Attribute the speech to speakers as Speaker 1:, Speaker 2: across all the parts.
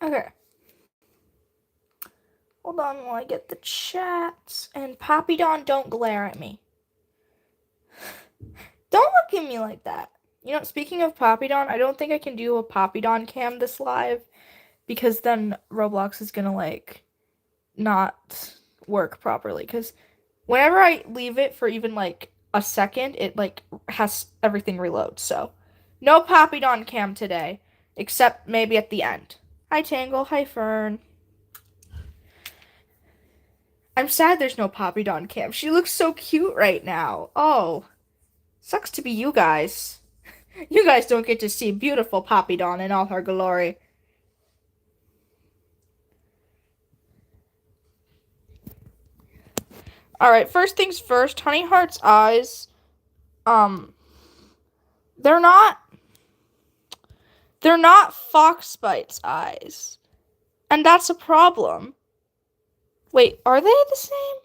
Speaker 1: Okay. Hold on while I get the chats. And Poppy Don, don't glare at me. Don't look at me like that. You know, speaking of Poppy Don, I don't think I can do a Poppy Don cam this live because then Roblox is gonna, like, not work properly. Because whenever I leave it for even, like, a second, it, like, has everything reload. So, no Poppy Don cam today, except maybe at the end. Hi, Tangle. Hi, Fern. I'm sad there's no Poppy Don cam. She looks so cute right now. Oh, sucks to be you guys. You guys don't get to see beautiful Poppy Dawn in all her glory. Alright, first things first, Honey Heart's eyes, um, they're not, they're not Foxbite's eyes. And that's a problem. Wait, are they the same?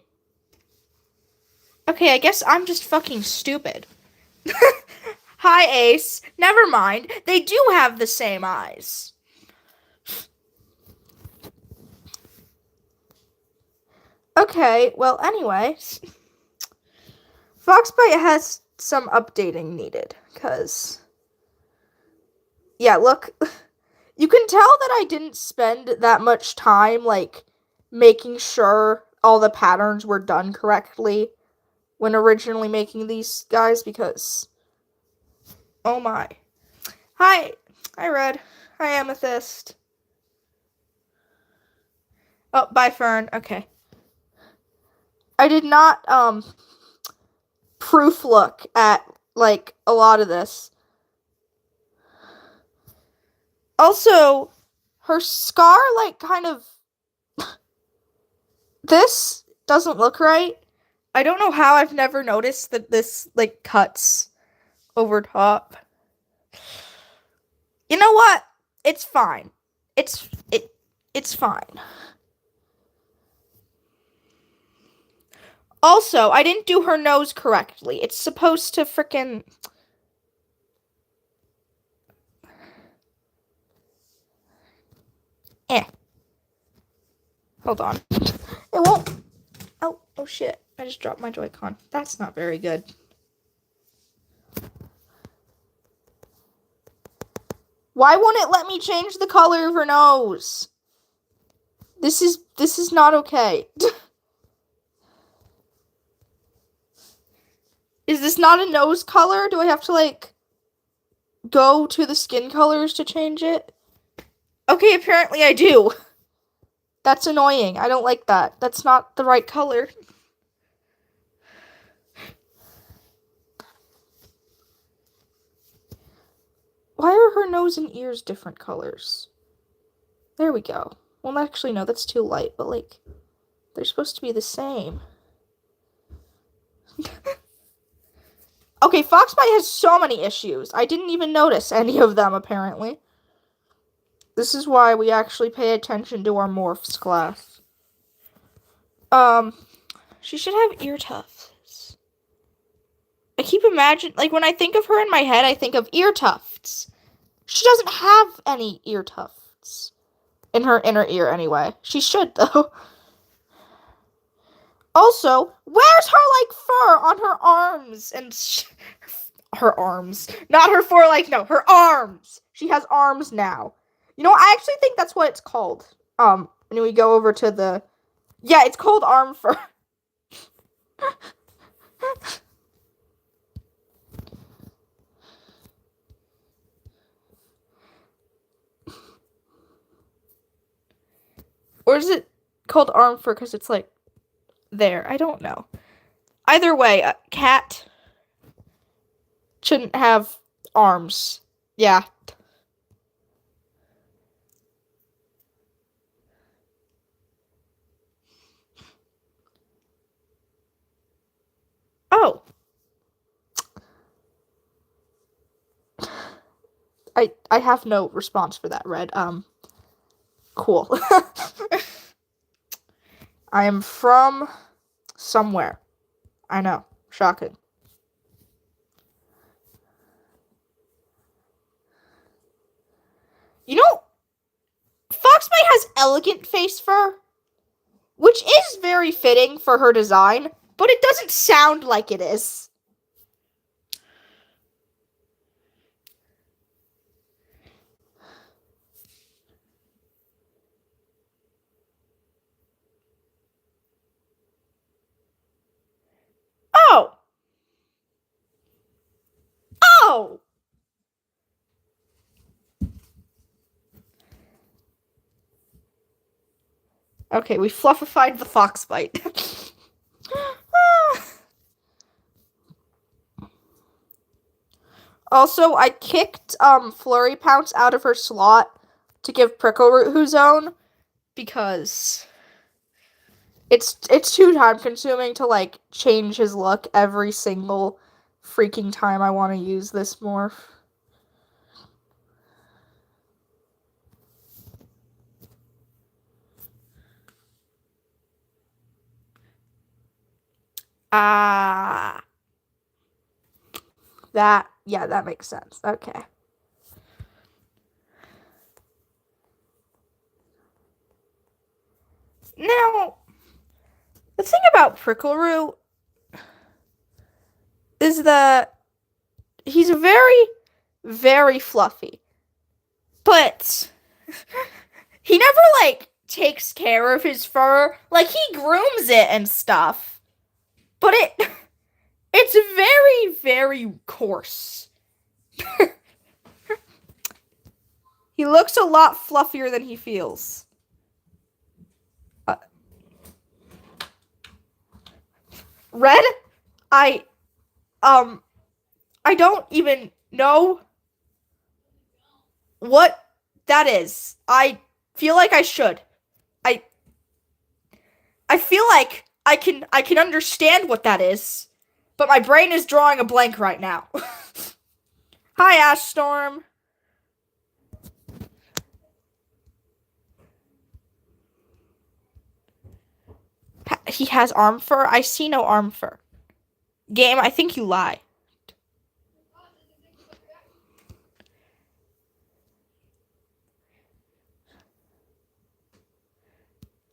Speaker 1: Okay, I guess I'm just fucking stupid. Hi, Ace. Never mind. They do have the same eyes. Okay, well, anyways, Foxbite has some updating needed, because, yeah, look, you can tell that I didn't spend that much time, like, making sure all the patterns were done correctly when originally making these guys, because, oh my. Hi, Red. Hi, Amethyst. Oh, bye, Fern. Okay. I did not, proof look at, like, a lot of this. Also, her scar, like, kind of... This doesn't look right. I don't know how I've never noticed that this, like, cuts over top. You know what? It's fine. It's fine. Also, I didn't do her nose correctly. It's supposed to frickin'... Hold on. It won't... Oh shit. I just dropped my Joy-Con. That's not very good. Why won't it let me change the color of her nose? This is not okay. Is this not a nose color? Do I have to, like, go to the skin colors to change it? Okay, apparently I do. That's annoying. I don't like that. That's not the right color. Why are her nose and ears different colors? There we go. Well, actually, no, that's too light, but, like, they're supposed to be the same. Okay, Foxbite has so many issues. I didn't even notice any of them, apparently. This is why we actually pay attention to our Morphs class. She should have ear tufts. I keep imagining, like, when I think of her in my head, I think of ear tufts. She doesn't have any ear tufts. In her inner ear, anyway. She should, though. Also, where's her, like, fur on her arms? And her arms. Not her fur, like, no, her arms. She has arms now. You know, I actually think that's what it's called. When we go over to the... Yeah, it's called arm fur. Or is it called arm fur because it's, like, there? I don't know. Either way, a cat shouldn't have arms. Yeah. Oh. I have no response for that, Red. Cool. I am from somewhere. I know. Shocking. You know, Foxbite elegant face fur, which is very fitting for her design, but it doesn't sound like it is. Oh! Oh! Okay, we fluffified the fox bite. Also, I kicked Flurry Pounce out of her slot to give Prickleroot his own because it's too time consuming to like change his look every single freaking time I want to use this morph. Ah. That makes sense. Okay. Now, the thing about Prickleroot is that he's very, very fluffy. But he never, like, takes care of his fur. Like, he grooms it and stuff. But it's very, very coarse. He looks a lot fluffier than he feels. Red? I don't even know what that is. I feel like I should. I feel like I can understand what that is, but my brain is drawing a blank right now. Hi, Ash Storm. He has arm fur? I see no arm fur. Game, I think you lie.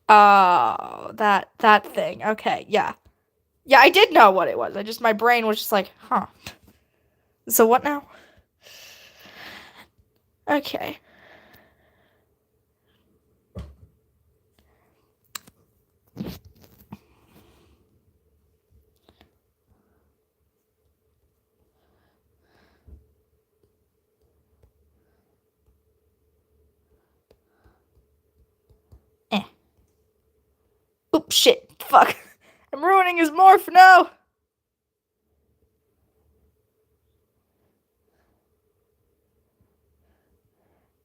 Speaker 1: Oh, that thing. Okay, yeah. Yeah, I did know what it was. My brain was just like, huh. So what now? Okay. Oops, shit. Fuck. I'm ruining his morph now.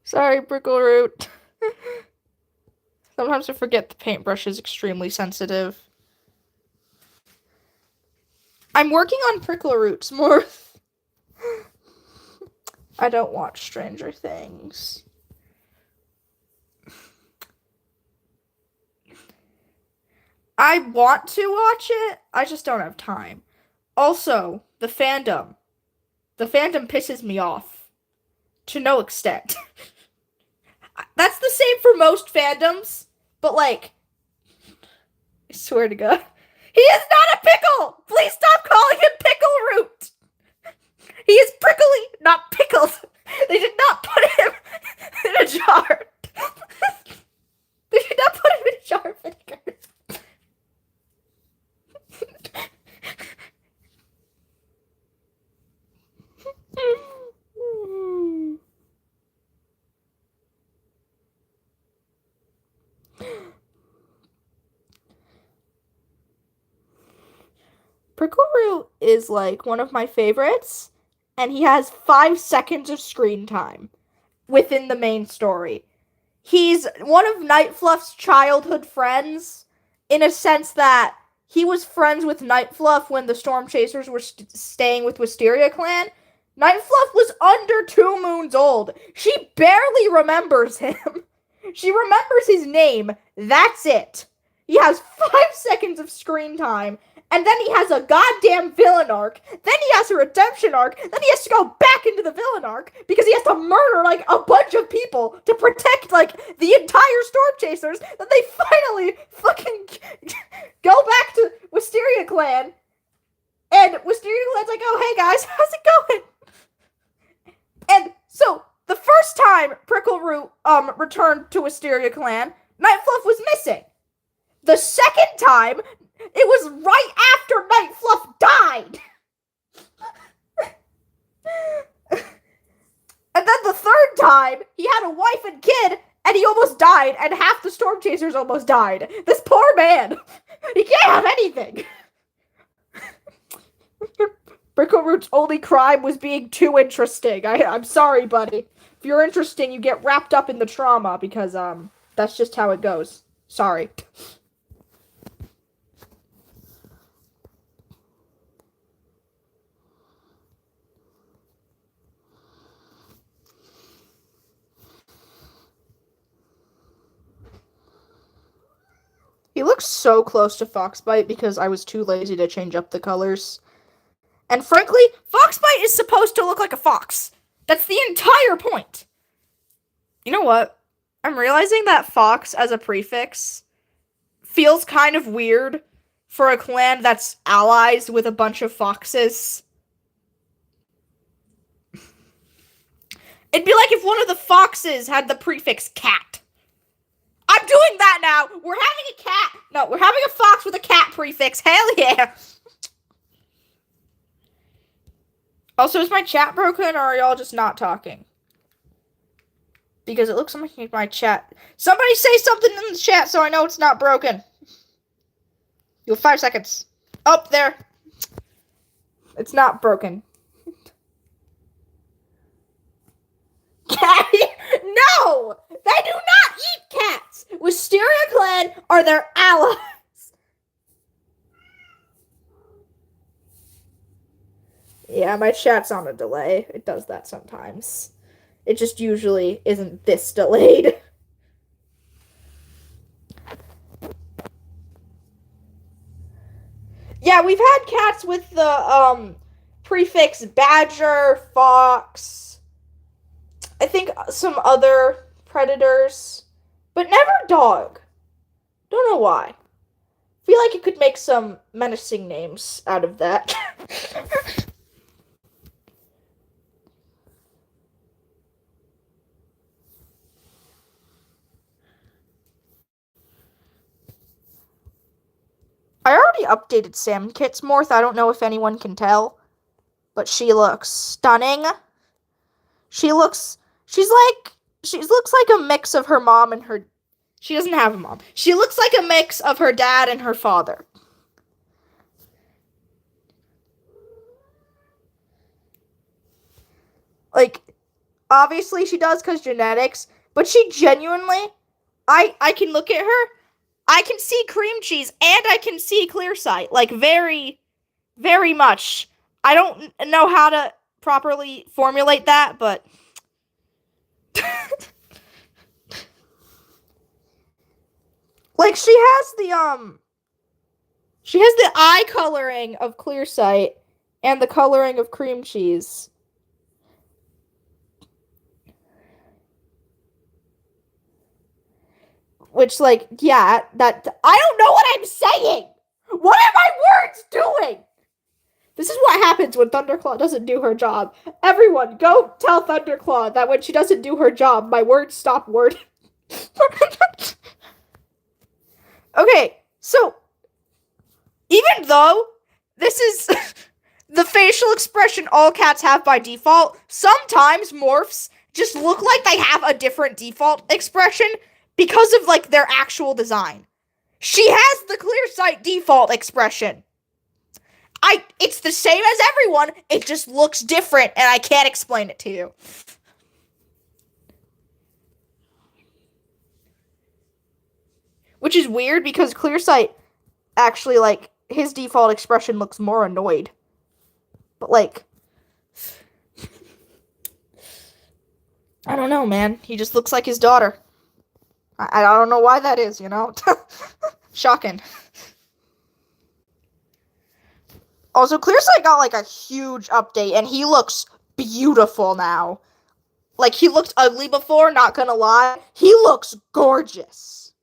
Speaker 1: Sorry, Prickleroot. Sometimes I forget the paintbrush is extremely sensitive. I'm working on Prickleroot's morph. I don't watch Stranger Things. I want to watch it, I just don't have time. Also, the fandom. The fandom pisses me off. To no extent. That's the same for most fandoms, but like, I swear to God. He is not a pickle! Please stop calling him Pickle Root! He is prickly, not pickled. They did not put him in a jar. They did not put him in a jar of vinegar. Prickleroot is like one of my favorites, and he has 5 seconds of screen time within the main story. He's one of Nightfluff's childhood friends, in a sense that he was friends with Nightfluff when the Storm Chasers were staying with WisteriaClan. Nightfluff was under 2 moons old. She barely remembers him. She remembers his name. That's it. He has 5 seconds of screen time, and then he has a goddamn villain arc, then he has a redemption arc, then he has to go back into the villain arc because he has to murder, like, a bunch of people to protect, like, the entire Storm Chasers, then they finally fucking go back to WisteriaClan, and WisteriaClan's like, oh, hey guys, how's it going? And so, the first time Prickleroot returned to WisteriaClan, Nightfluff was missing. The second time, it was right after Nightfluff died. And then the third time, he had a wife and kid, and he almost died, and half the Storm Chasers almost died. This poor man. He can't have anything. Prickleroot's only crime was being too interesting. I'm sorry, buddy. If you're interesting, you get wrapped up in the trauma, because, that's just how it goes. Sorry. He looks so close to Foxbite because I was too lazy to change up the colors. And frankly, Foxbite is supposed to look like a fox. That's the entire point. You know what? I'm realizing that fox as a prefix feels kind of weird for a clan that's allies with a bunch of foxes. It'd be like if one of the foxes had the prefix cat. I'm doing that now! We're having a cat! No, we're having a fox with a cat prefix. Hell yeah! Also, is my chat broken, or are y'all just not talking? Because it looks like my chat... Somebody say something in the chat so I know it's not broken. You have 5 seconds. Oh, there. It's not broken. No! They do not eat cats! WisteriaClan are their allies. Yeah, my chat's on a delay. It does that sometimes. It just usually isn't this delayed. Yeah, we've had cats with the prefix badger, fox, I think some other predators, but never dog. Don't know why. Feel like it could make some menacing names out of that. I already updated Salmon Kit's Morph. I don't know if anyone can tell, but she looks stunning. She looks like a mix of her mom and her... She doesn't have a mom. She looks like a mix of her dad and her father. Like, obviously she does because genetics, but she genuinely... I can look at her, I can see cream cheese, and I can see clear sight. Like, very, very much. I don't know how to properly formulate that, but... Like, she has the eye coloring of clear sight and the coloring of cream cheese. Which, like, yeah, that... I don't know what I'm saying! What are my words doing? This is what happens when Thunderclaw doesn't do her job. Everyone, go tell Thunderclaw that when she doesn't do her job, my words stop wording. Okay, so, even though this is the facial expression all cats have by default, sometimes Morphs just look like they have a different default expression because of, like, their actual design. She has the clear sight default expression. It's the same as everyone, it just looks different, and I can't explain it to you. Which is weird, because Clearsight actually, like, his default expression looks more annoyed. But, like... I don't know, man. He just looks like his daughter. I don't know why that is, you know? Shocking. Also, Clearsight got like a huge update, and he looks beautiful now. Like, he looked ugly before, not gonna lie. He looks gorgeous.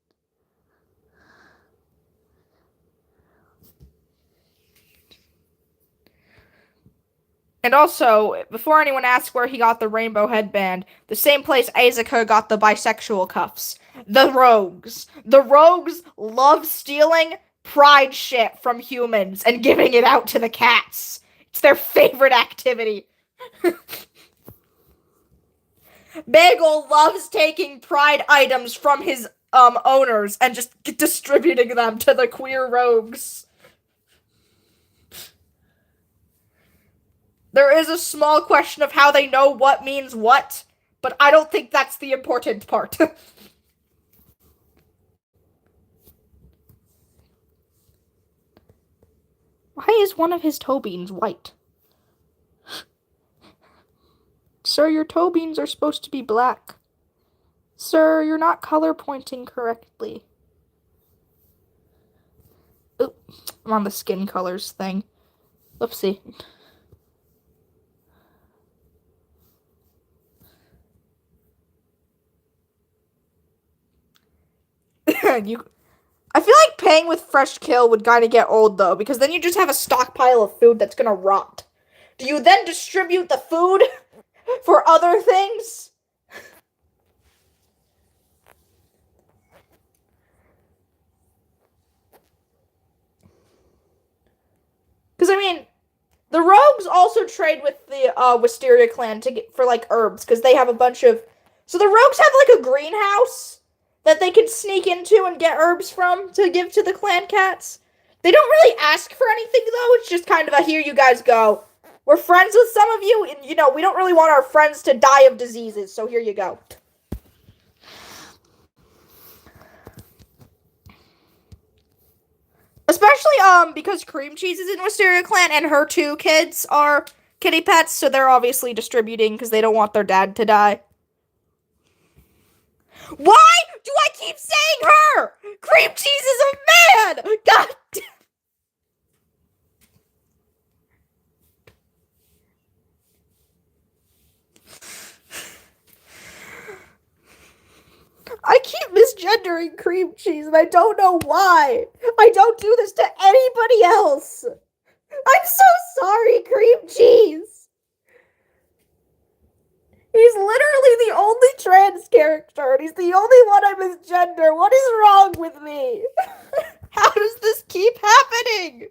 Speaker 1: And also, before anyone asks where he got the rainbow headband, the same place Azuka got the bisexual cuffs. The rogues. The rogues love stealing pride shit from humans and giving it out to the cats. It's their favorite activity. Bagel loves taking pride items from his owners and just distributing them to the queer rogues. There is a small question of how they know what means what, but I don't think that's the important part. Why is one of his toe beans white? Sir, your toe beans are supposed to be black. Sir, you're not color pointing correctly. Oop, I'm on the skin colors thing. Oopsie. I feel like paying with fresh kill would kind of get old though, because then you just have a stockpile of food that's gonna rot. Do you then distribute the food for other things? Because I mean, the rogues also trade with the WisteriaClan to get for like herbs, because they have a bunch of. So the rogues have like a greenhouse that they can sneak into and get herbs from to give to the clan cats. They don't really ask for anything though. It's just kind of a here you guys go. We're friends with some of you, and you know we don't really want our friends to die of diseases, so here you go. Especially because Cream Cheese is in WisteriaClan and her two kids are kitty pets, so they're obviously distributing because they don't want their dad to die. Why do I keep saying her? Cream Cheese is a man! God damn. I keep misgendering Cream Cheese and I don't know why. I don't do this to anybody else. I'm so sorry, Cream Cheese. He's literally the only trans character, and he's the only one I misgender. What is wrong with me? How does this keep happening?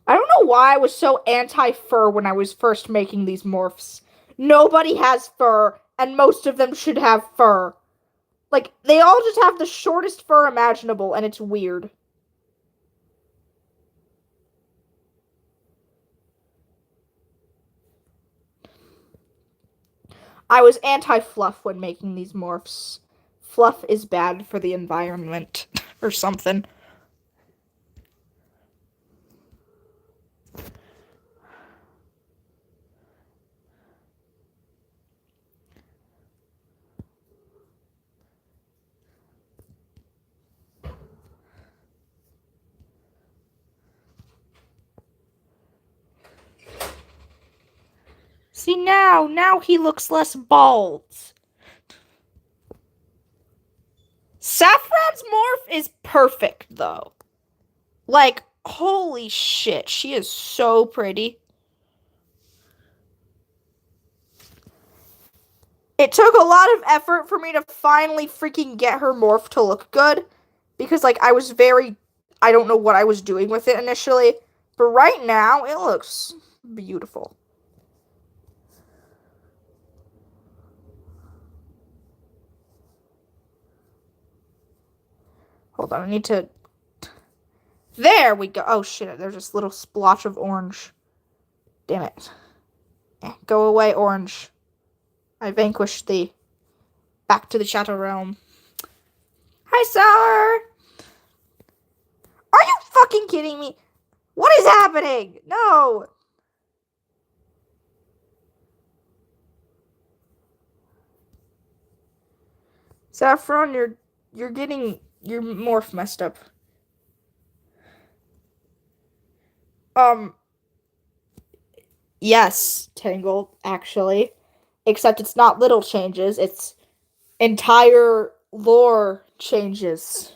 Speaker 1: I don't know why I was so anti-fur when I was first making these morphs. Nobody has fur, and most of them should have fur. Like, they all just have the shortest fur imaginable, and it's weird. I was anti-fluff when making these morphs. Fluff is bad for the environment, or something. See, now he looks less bald. Saffron's morph is perfect, though. Like, holy shit, she is so pretty. It took a lot of effort for me to finally freaking get her morph to look good. Because, like, I don't know what I was doing with it initially. But right now, it looks beautiful. Hold on, I need to... There we go. Oh, shit, there's this little splotch of orange. Damn it. Go away, orange. I vanquished thee. Back to the Shadow Realm. Hi, sir! Are you fucking kidding me? What is happening? No! Saffron, you're getting your morph messed up. Yes, Tangled, actually. Except it's not little changes, it's entire lore changes.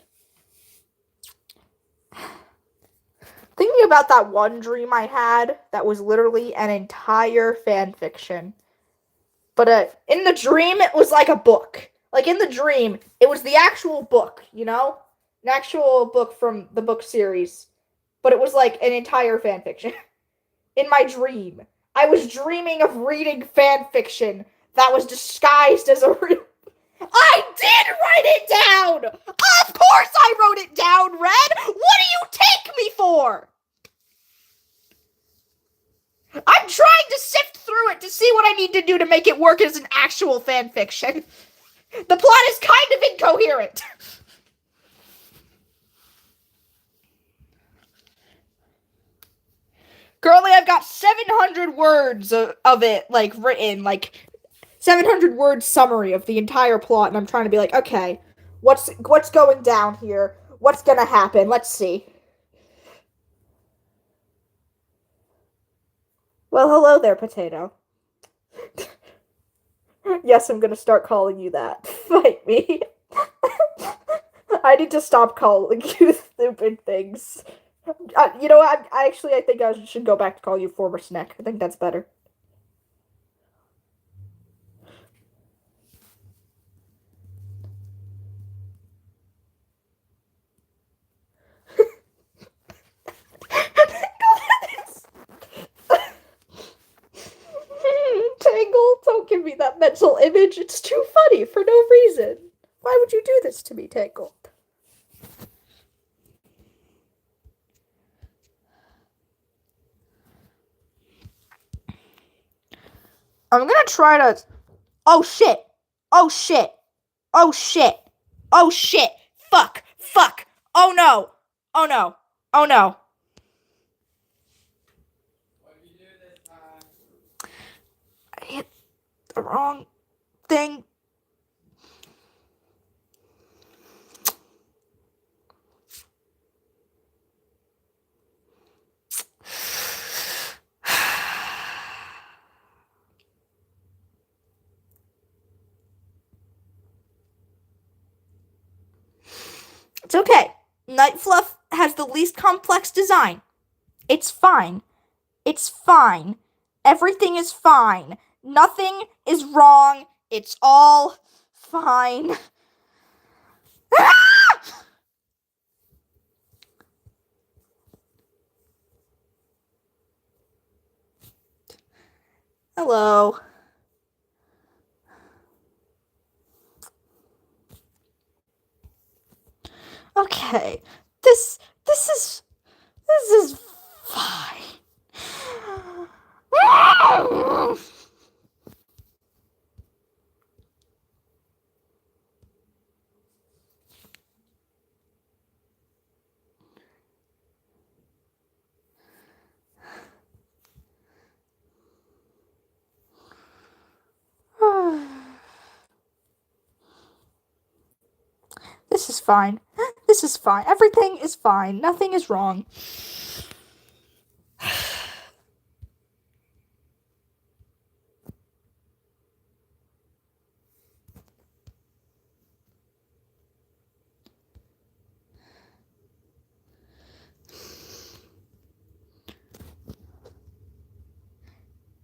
Speaker 1: Thinking about that one dream I had that was literally an entire fan fiction. But in the dream, it was like a book. Like in the dream, it was the actual book, you know? An actual book from the book series. But it was like an entire fan fiction. In my dream. I was dreaming of reading fan fiction that was disguised as a real... I did write it down! Of course I wrote it down, Red! What do you take me for? I'm trying to sift through it to see what I need to do to make it work as an actual fan fiction. The plot is kind of incoherent. Currently, I've got 700 words of it, like, written, like, 700 word summary of the entire plot, and I'm trying to be like, okay, what's going down here? What's gonna happen? Let's see. Well, hello there, Potato. Yes, I'm gonna start calling you that. Fight me. I need to stop calling you stupid things. You know what? I think I should go back to call you former snack. I think that's better. Tangle, don't give me that mental image. It's too funny for no reason. Why would you do this to me, Tangle? I'm gonna try to... Oh, shit. Oh, shit. Oh, shit. Oh, shit. Fuck. Fuck. Oh, no. Oh, no. Oh, no. What did you do this time? I hit the wrong thing. It's okay. Night Fluff has the least complex design. It's fine. It's fine. Everything is fine. Nothing is wrong. It's all fine. Hello. Okay. This is fine. This is fine. This is fine. Everything is fine. Nothing is wrong.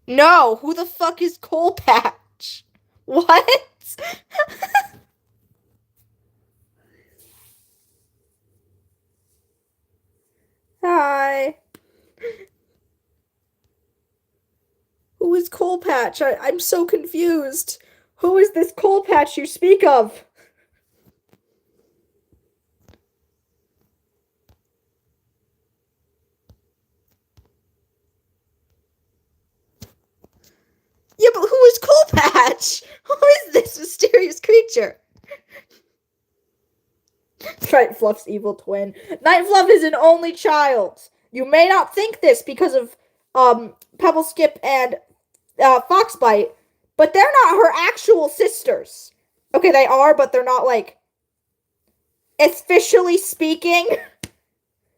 Speaker 1: No, who the fuck is Coal Patch? What? Hi. Who is Coal Patch? I'm so confused. Who is this Coal Patch you speak of? Patch? Who is this mysterious creature? Night Fluff's evil twin. Night Fluff is an only child. You may not think this because of Pebble Skip and Foxbite, but they're not her actual sisters. Okay, they are, but they're not like officially speaking.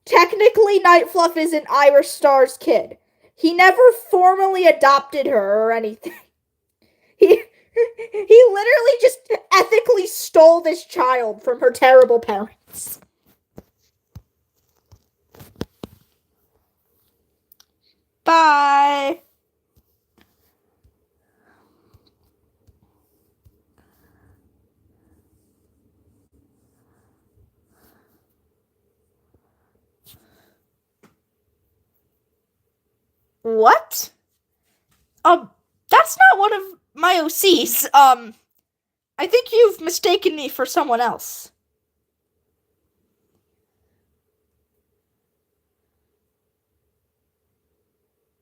Speaker 1: Technically, Night Fluff isn't Irish Star's kid. He never formally adopted her or anything. He literally just ethically stole this child from her terrible parents. Bye. What? That's not one of my OCs. I think you've mistaken me for someone else.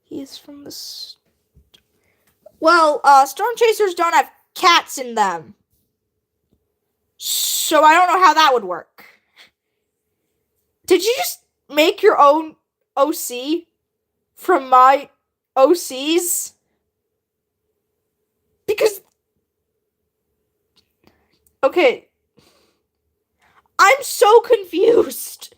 Speaker 1: He's from the... Well, Storm Chasers don't have cats in them. So I don't know how that would work. Did you just make your own OC from my OCs? Because... Okay. I'm so confused.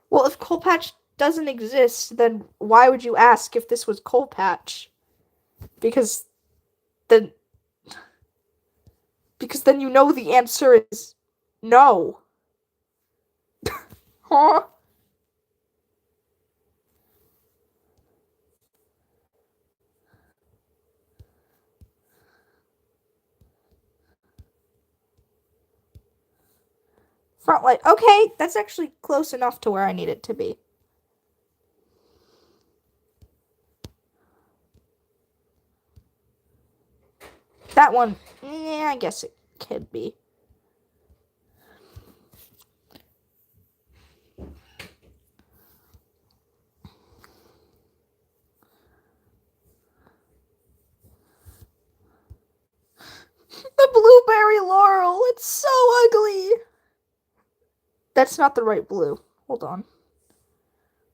Speaker 1: Well, if Coal Patch doesn't exist, then why would you ask if this was Coal Patch? Because then you know the answer is no. Huh? Front light. Okay, that's actually close enough to where I need it to be. That one, yeah, I guess it could be. The blueberry laurel, it's so ugly. That's not the right blue. Hold on.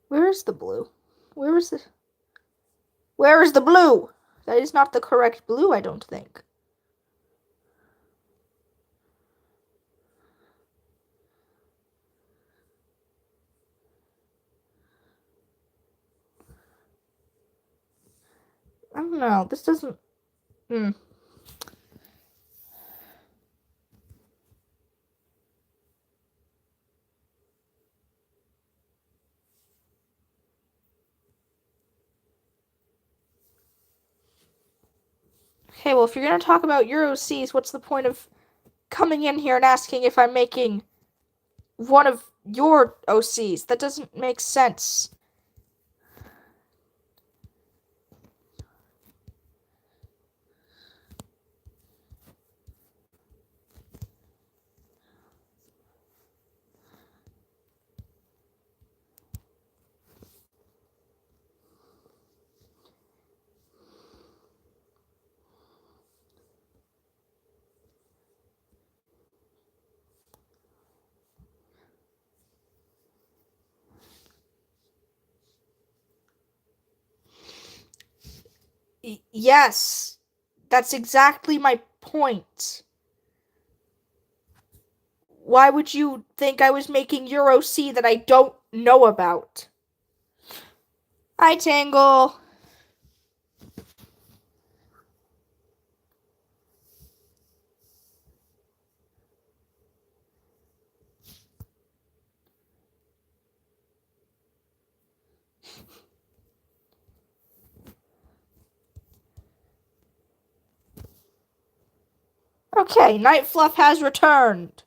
Speaker 1: Where is the blue? Where is the blue? That is not the correct blue, I don't think. I don't know. This doesn't... Okay, well, if you're going to talk about Euro Cs, what's the point of coming in here and asking if I'm making one of your OCs? That doesn't make sense. Yes, that's exactly my point. Why would you think I was making Euro C that I don't know about? Hi, Tangle. Okay, Night Fluff has returned.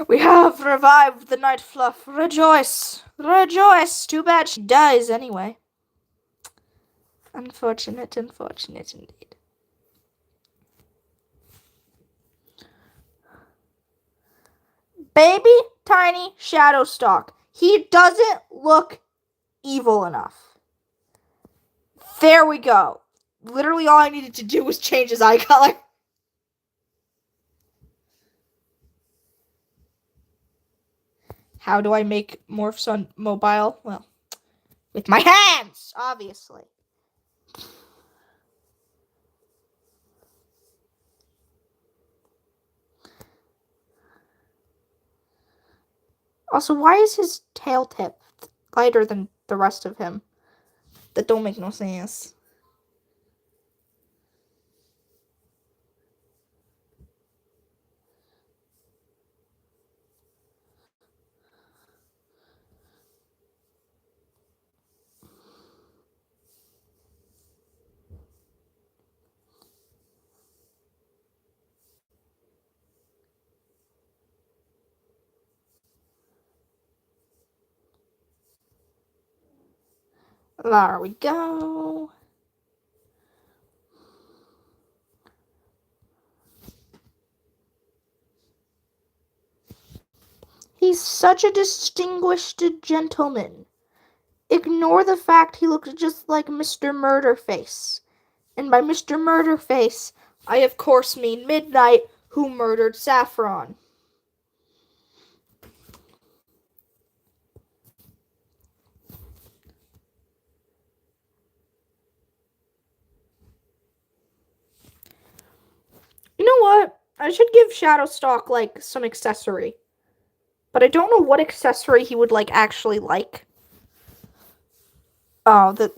Speaker 1: We have revived the Night Fluff. Rejoice! Rejoice! Too bad she dies anyway. Unfortunate, unfortunate indeed. Baby tiny Shadowstalk. He doesn't look evil enough. There we go. Literally all I needed to do was change his eye color. How do I make Morphs on mobile? Well, with my hands, obviously. Also, why is his tail tip lighter than the rest of him? That don't make no sense. There we go. He's such a distinguished gentleman. Ignore the fact he looks just like Mr. Murderface. And by Mr. Murderface, I of course mean Midnight, who murdered Saffron. You know what? I should give Shadowstalk, like, some accessory. But I don't know what accessory he would, like, actually like. Oh, the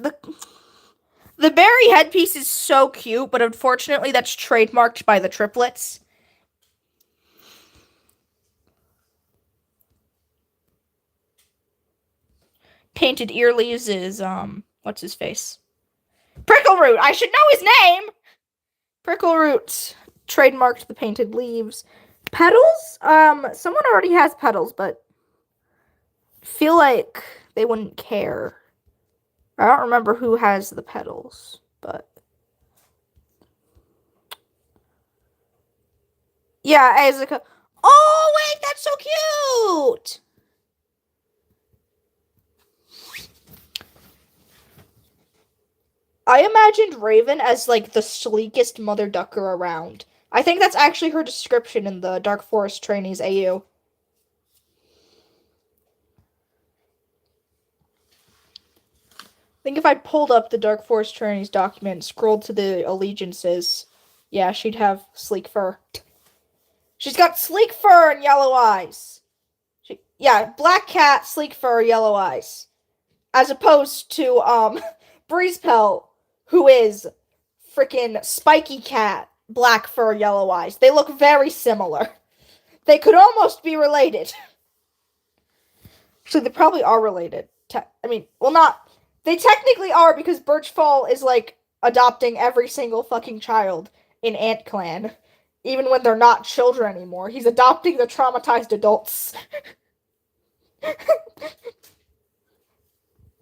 Speaker 1: berry headpiece is so cute, but unfortunately that's trademarked by the triplets. Painted ear leaves is, what's his face? Prickleroot! I should know his name! Prickleroot trademarked the painted leaves. Petals? Someone already has petals, but feel like they wouldn't care. I don't remember who has the petals, but yeah, Azaka. Oh wait, that's so cute! I imagined Raven as like the sleekest mother ducker around. I think that's actually her description in the Dark Forest Trainees AU. I think if I pulled up the Dark Forest Trainees document, scrolled to the allegiances, yeah, she'd have sleek fur. She's got sleek fur and yellow eyes. Yeah, black cat, sleek fur, yellow eyes. As opposed to, Breezepelt, who is freaking spiky cat, black fur, yellow eyes. They look very similar. They could almost be related. So they probably are related. I mean, well, not. They technically are because Birchfall is like adopting every single fucking child in Ant Clan, even when they're not children anymore. He's adopting the traumatized adults.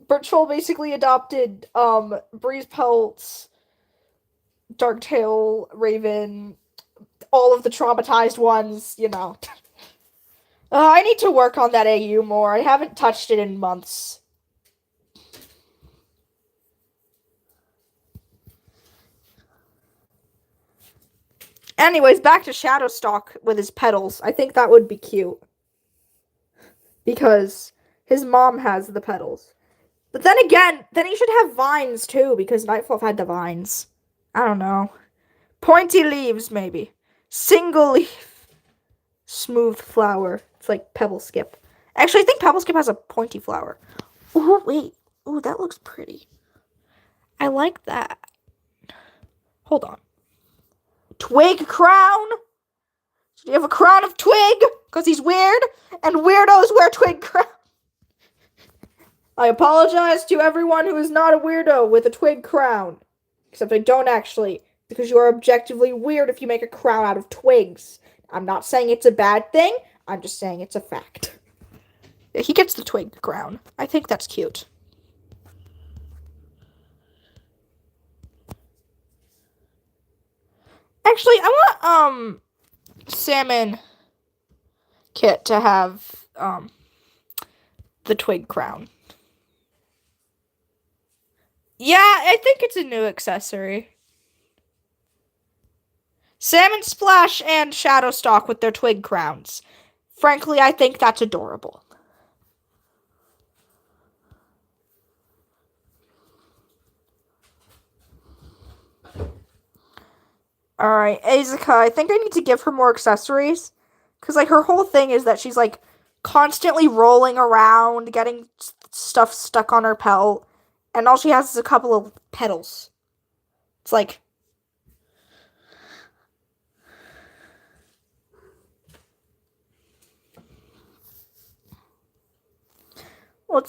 Speaker 1: Birchfall basically adopted Breezepelt's Darktail, Raven, all of the traumatized ones, you know. I need to work on that AU more. I haven't touched it in months. Anyways, back to Shadowstalk with his petals. I think that would be cute. Because his mom has the petals. But then again, then he should have vines too, because Nightfluff had the vines. I don't know. Pointy leaves, maybe. Single leaf. Smooth flower. It's like Pebble Skip. Actually, I think Pebble Skip has a pointy flower. Oh, wait. Oh, that looks pretty. I like that. Hold on. Twig crown? Do you have a crown of twig? Because he's weird, and weirdos wear twig crown. I apologize to everyone who is not a weirdo with a twig crown. Except I don't actually, because you are objectively weird if you make a crown out of twigs. I'm not saying it's a bad thing. I'm just saying it's a fact. He gets the twig crown. I think that's cute. Actually, I want Salmon Kit to have the twig crown. Yeah, I think it's a new accessory. Salmon Splash and Shadowstalk with their twig crowns. Frankly, I think that's adorable. Alright, Azeka, I think I need to give her more accessories. Because, like, her whole thing is that she's, like, constantly rolling around, getting stuff stuck on her pelt. And all she has is a couple of petals. It's like...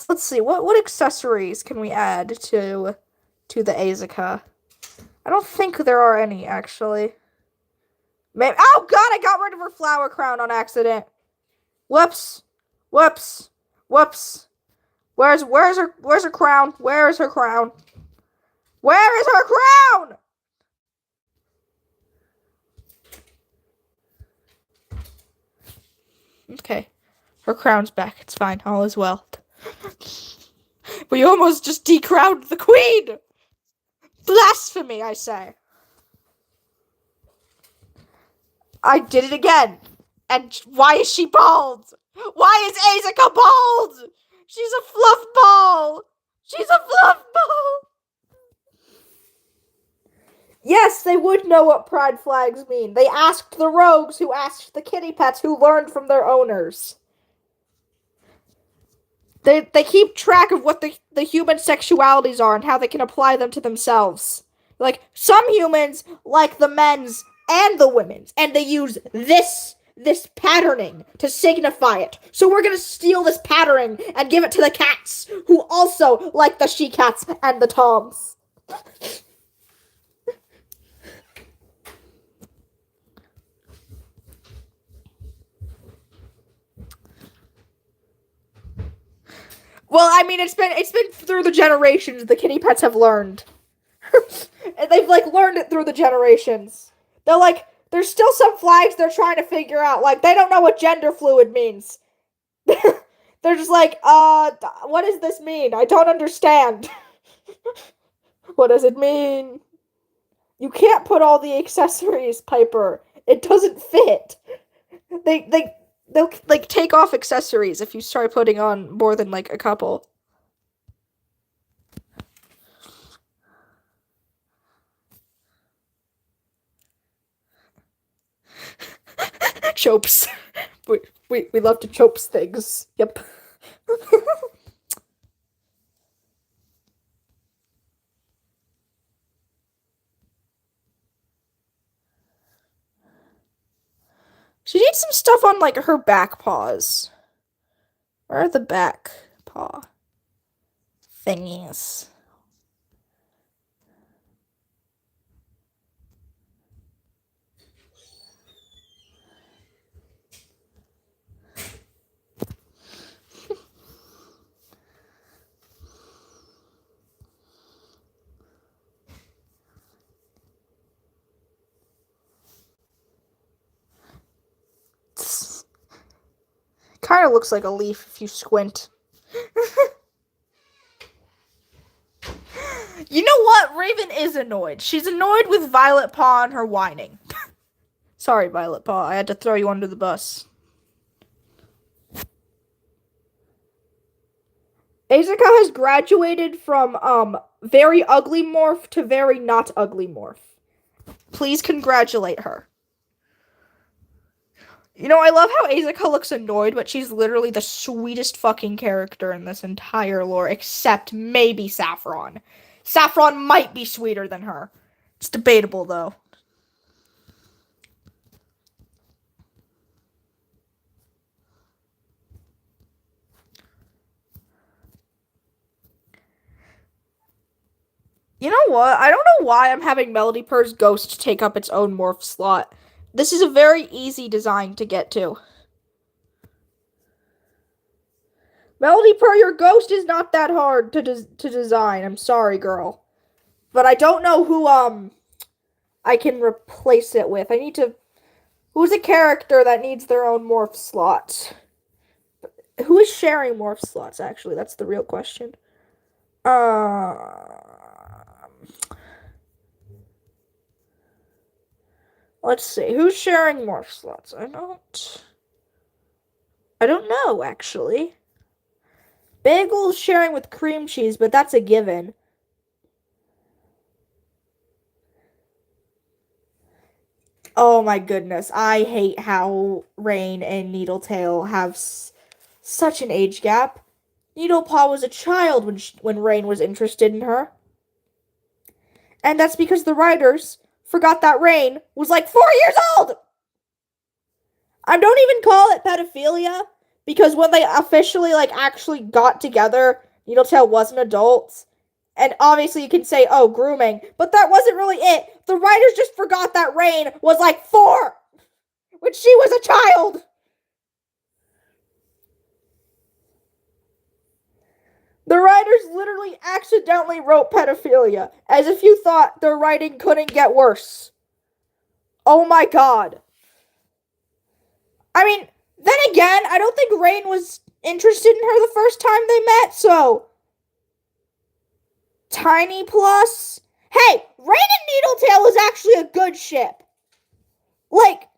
Speaker 1: Let's see, what accessories can we add to the Azeka? I don't think there are any, actually. Maybe, oh god, I got rid of her flower crown on accident. Whoops. Whoops. Whoops. Where's her crown? Where is her crown? Where is her crown? Okay. Her crown's back. It's fine. All is well. We almost just decrowned the queen! Blasphemy, I say. I did it again. And why is she bald? Why is Azeka bald? She's a fluff ball. She's a fluff ball. Yes, they would know what pride flags mean. They asked the rogues who asked the kitty pets who learned from their owners. They keep track of what the human sexualities are and how they can apply them to themselves. Like, some humans like the men's and the women's, and they use this patterning to signify it. So we're gonna steal this patterning and give it to the cats, who also like the she-cats and the toms. Well, I mean, it's been through the generations. The kitty pets have learned. And they've, like, learned it through the generations. They're like, there's still some flags they're trying to figure out. Like, they don't know what gender fluid means. They're just like, what does this mean? I don't understand. What does it mean? You can't put all the accessories, Piper. It doesn't fit. They'll, like, take off accessories if you start putting on more than, like, a couple. Chopes. We love to chopes things. Yep. She needs some stuff on, like, her back paws. Where are the back paw thingies? Kind of looks like a leaf if you squint. You know what? Raven is annoyed. She's annoyed with Violet Paw and her whining. Sorry, Violet Paw. I had to throw you under the bus. Azeka has graduated from, very ugly morph to very not ugly morph. Please congratulate her. You know, I love how Azeka looks annoyed, but she's literally the sweetest fucking character in this entire lore, except maybe Saffron. Saffron might be sweeter than her. It's debatable, though. You know what? I don't know why I'm having Melody Purr's ghost take up its own morph slot. This is a very easy design to get to. Melody Per, your ghost is not that hard to design. I'm sorry, girl. But I don't know who I can replace it with. I need to. Who's a character that needs their own morph slot? Who is sharing morph slots? Actually, that's the real question. Let's see. Who's sharing morph slots? I don't know actually. Bagel's sharing with cream cheese, but that's a given. Oh my goodness. I hate how Rain and Needletail have such an age gap. Needlepaw was a child when Rain was interested in her. And that's because the writers forgot that Rain was like 4 years old! I don't even call it pedophilia because when they officially actually got together, Needletail was an adult. And obviously you can say, oh, grooming, but that wasn't really it. The writers just forgot that Rain was like 4 when she was a child. The writers literally accidentally wrote pedophilia, as if you thought their writing couldn't get worse. Oh my god. I mean, then again, I don't think Rain was interested in her the first time they met, so Tiny plus. Hey, Rain and Needletail is actually a good ship. Like,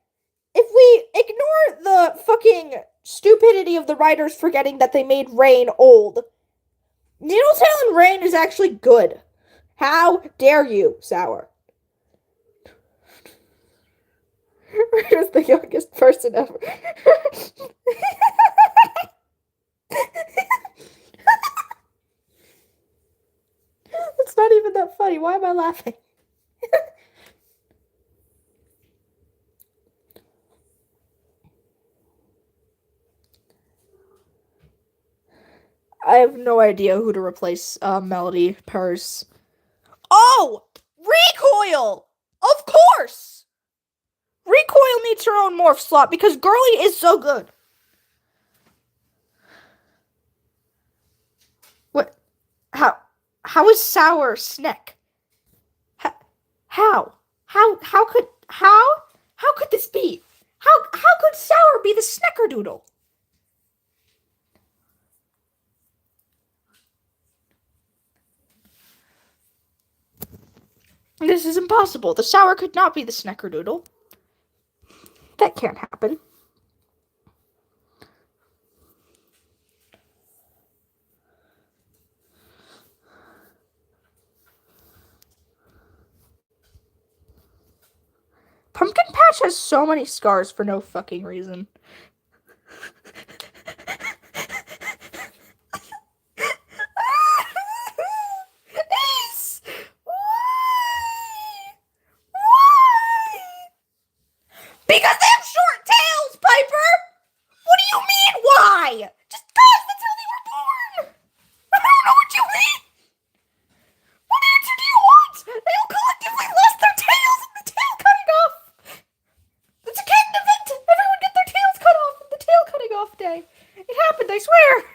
Speaker 1: if we ignore the fucking stupidity of the writers forgetting that they made Rain old, Needletail and Rain is actually good. How dare you, Sour? Rain is the youngest person ever. It's not even that funny. Why am I laughing? I have no idea who to replace Melody Purse. Oh! Recoil! Of course! Recoil needs her own morph slot because Girly is so good. What? How is Sour Sneck? How? How could this be? How could Sour be the Sneckerdoodle? This is impossible. The Sour could not be the Sneckerdoodle. That can't happen. Pumpkin Patch has so many scars for no fucking reason. Ace! Why? Because they have short tails, Piper! What do you mean, why? Just because that's how they were born! I don't know what you mean! What answer do you want? They all collectively lost their tails and the tail cutting off! It's a canon event! Everyone get their tails cut off on the tail cutting off day! It happened, I swear!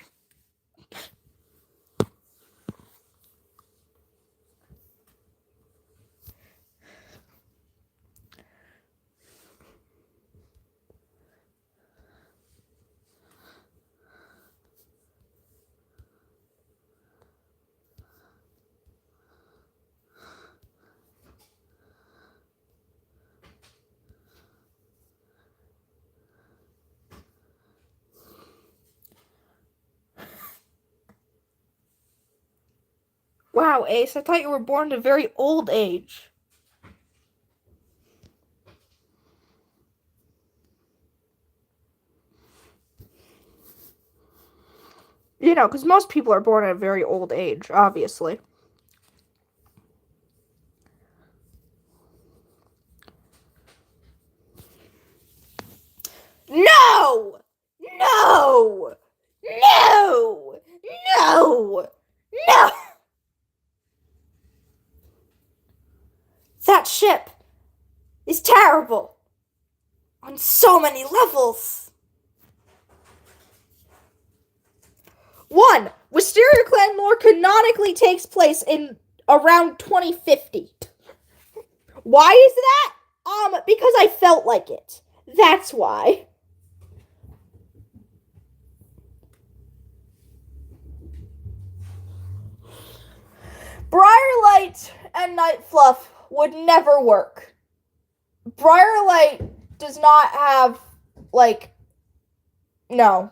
Speaker 1: Wow, Ace, I thought you were born at a very old age. You know, because most people are born at a very old age, obviously. No! No! No! No! No! That ship is terrible on so many levels. One, WisteriaClan lore canonically takes place in around 2050. Why is that? Because I felt like it. That's why. Briarlight and Night Fluff would never work. Briarlight does not have, like, no.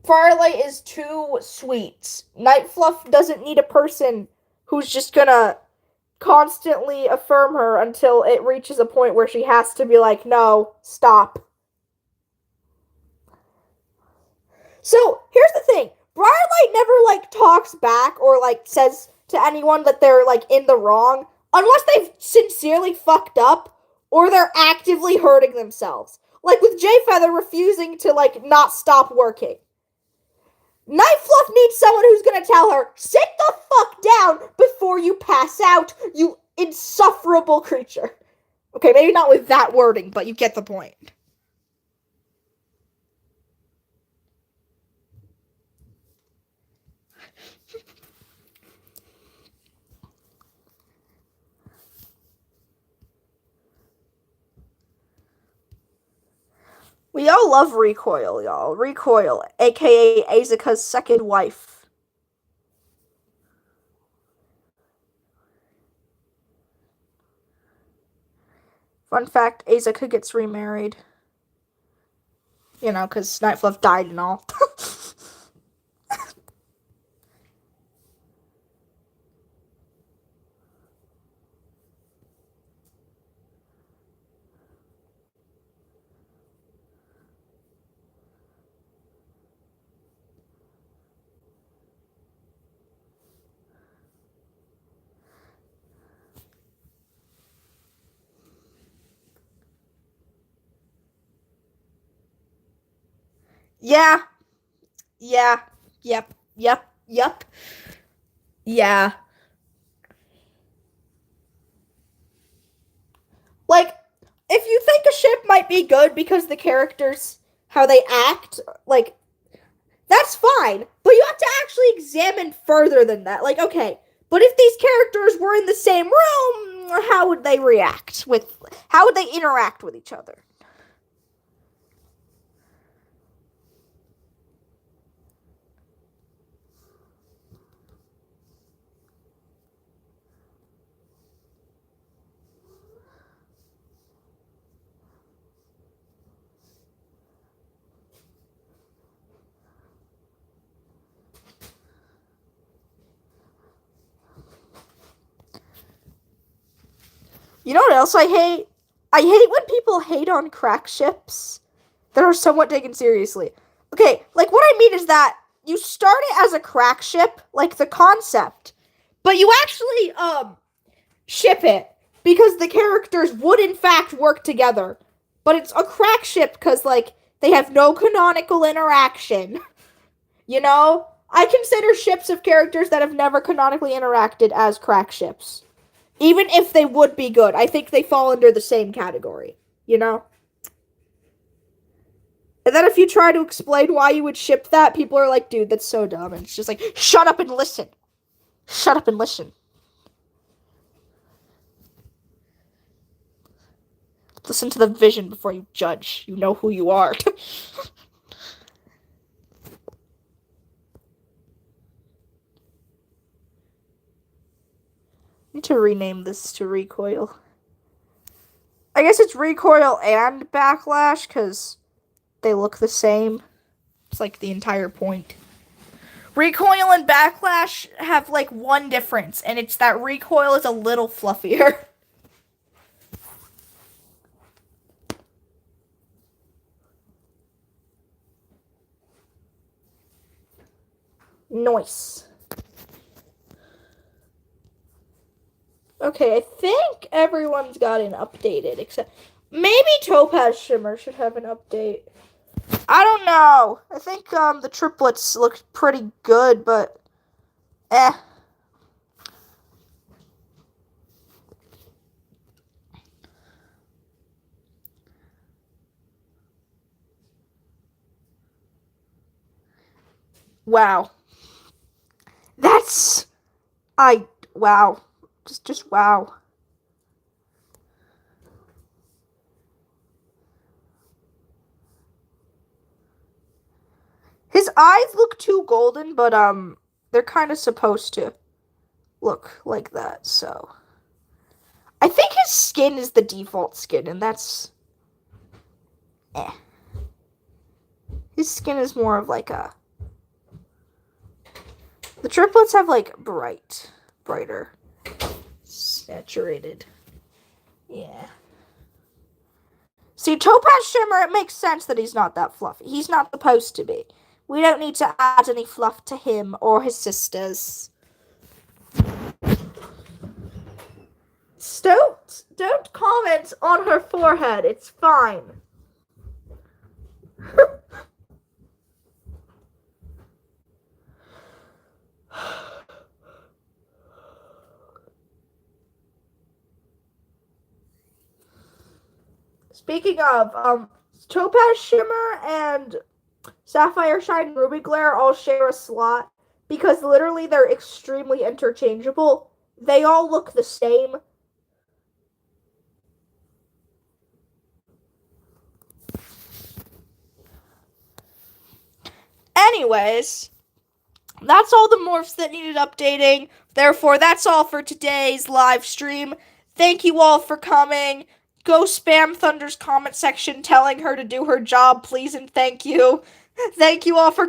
Speaker 1: Briarlight is too sweet. Night Fluff doesn't need a person who's just gonna constantly affirm her until it reaches a point where she has to be like, no, stop. So, here's the thing. Briarlight never, like, talks back or, like, says to anyone that they're, like, in the wrong unless they've sincerely fucked up or they're actively hurting themselves. Like with Jay Feather refusing to, like, not stop working. Night Fluff needs someone who's gonna tell her, sit the fuck down before you pass out, you insufferable creature. Okay, maybe not with that wording, but you get the point. We all love Recoil, y'all. Recoil, aka Azeka's second wife. Fun fact, Azeka gets remarried. You know, because Night Fluff died and all. Yeah. Yeah. Yep. Yep. Yep. Yeah. Like, if you think a ship might be good because the characters, how they act, like, that's fine. But you have to actually examine further than that. Like, okay, but if these characters were in the same room, how would they react with, how would they interact with each other? You know what else I hate? I hate when people hate on crack ships that are somewhat taken seriously. Okay, like what I mean is that you start it as a crack ship, like the concept, but you actually ship it because the characters would in fact work together. But it's a crack ship because like they have no canonical interaction. You know? I consider ships of characters that have never canonically interacted as crack ships. Even if they would be good, I think they fall under the same category, you know? And then if you try to explain why you would ship that, people are like, dude, that's so dumb. And it's just like, shut up and listen. Shut up and listen. Listen to the vision before you judge. You know who you are. Need to rename this to Recoil. I guess it's Recoil and Backlash, because they look the same. It's like the entire point. Recoil and Backlash have like one difference, and it's that Recoil is a little fluffier. Nice. Okay, I think everyone's gotten updated, except maybe Topaz Shimmer should have an update. I don't know. I think the triplets look pretty good, but eh. Wow. That's... wow. Just wow. His eyes look too golden, but, they're kind of supposed to look like that, so... I think his skin is the default skin, and that's... eh. His skin is more of like a... The triplets have, like, brighter, saturated. Yeah. See, Topaz Shimmer, it makes sense that he's not that fluffy. He's not supposed to be. We don't need to add any fluff to him or his sisters. Don't comment on her forehead. It's fine. Speaking of, Topaz Shimmer and Sapphire Shine Ruby Glare all share a slot because literally they're extremely interchangeable. They all look the same. Anyways, that's all the morphs that needed updating. Therefore, that's all for today's live stream. Thank you all for coming. Go spam Thunder's comment section telling her to do her job, please and thank you. Thank you all for coming.